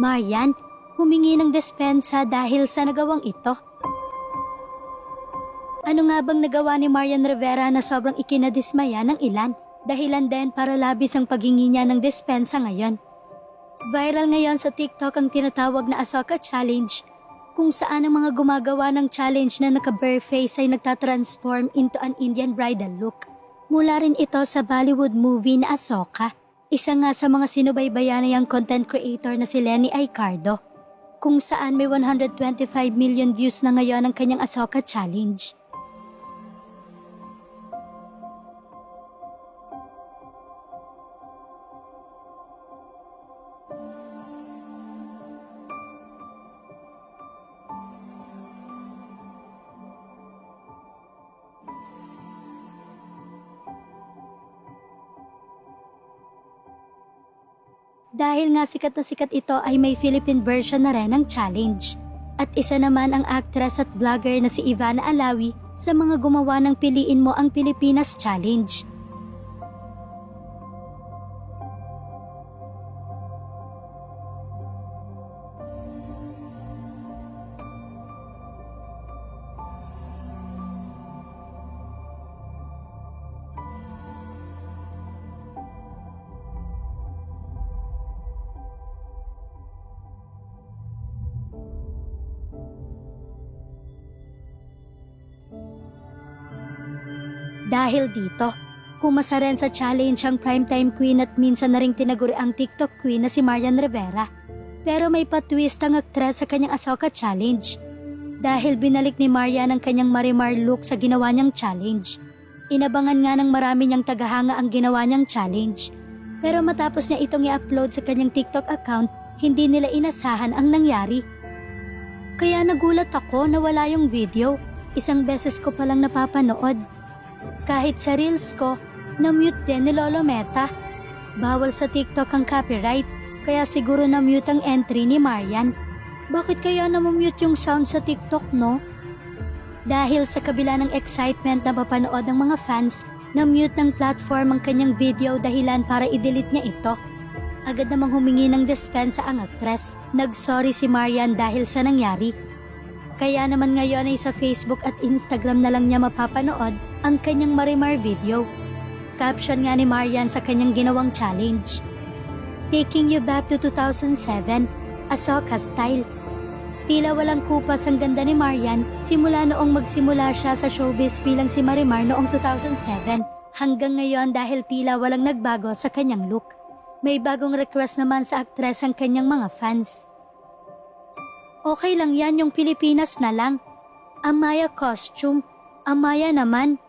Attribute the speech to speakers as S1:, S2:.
S1: Marian, humingi ng despensa dahil sa nagawang ito. Ano nga bang nagawa ni Marian Rivera na sobrang ikinadismaya ng ilan? Dahilan din para labis ang paghingi niya ng despensa ngayon. Viral ngayon sa TikTok ang tinatawag na Ahsoka Challenge, kung saan ang mga gumagawa ng challenge na naka-bare face ay nagtatransform into an Indian bridal look. Mula rin ito sa Bollywood movie na Ahsoka. Isa nga sa mga sinubaybayan ay ang content creator na si Lenny Aicardo, kung saan may 125 million views na ngayon ang kanyang Ahsoka Challenge. Dahil nga sikat na sikat ito ay may Philippine version na rin ng challenge. At isa naman ang actress at vlogger na si Ivana Alawi sa mga gumawa ng Piliin Mo ang Pilipinas Challenge. Dahil dito, pumasa rin sa challenge ang primetime queen at minsan na ring tinaguri ang TikTok queen na si Marian Rivera. Pero may pa-twist ang aktres sa kanyang Ahsoka Challenge. Dahil binalik ni Marian ang kanyang Marimar look sa ginawa niyang challenge. Inabangan nga ng marami niyang tagahanga ang ginawa niyang challenge. Pero matapos niya itong i-upload sa kanyang TikTok account, hindi nila inasahan ang nangyari. Kaya nagulat ako na wala yung video. Isang beses ko palang napapanood. Kahit sa reels ko, na-mute din ni Lolo Meta. Bawal sa TikTok ang copyright, kaya siguro na-mute ang entry ni Marian. Bakit kaya na-mute yung sound sa TikTok, no? Dahil sa kabila ng excitement na mapanood ng mga fans, na-mute ng platform ang kanyang video dahilan para i-delete niya ito. Agad namang humingi ng despensa ang aktres. Nag-sorry si Marian dahil sa nangyari. Kaya naman ngayon ay sa Facebook at Instagram na lang niya mapapanood ang kanyang Marimar video. Caption nga ni Marian sa kanyang ginawang challenge: "Taking you back to 2007, Ahsoka style." Tila walang kupas ang ganda ni Marian simula noong magsimula siya sa showbiz bilang si Marimar noong 2007 hanggang ngayon dahil tila walang nagbago sa kanyang look. May bagong request naman sa aktres ang kanyang mga fans. Okay lang yan, yung Pilipinas na lang. Amaya costume. Amaya naman.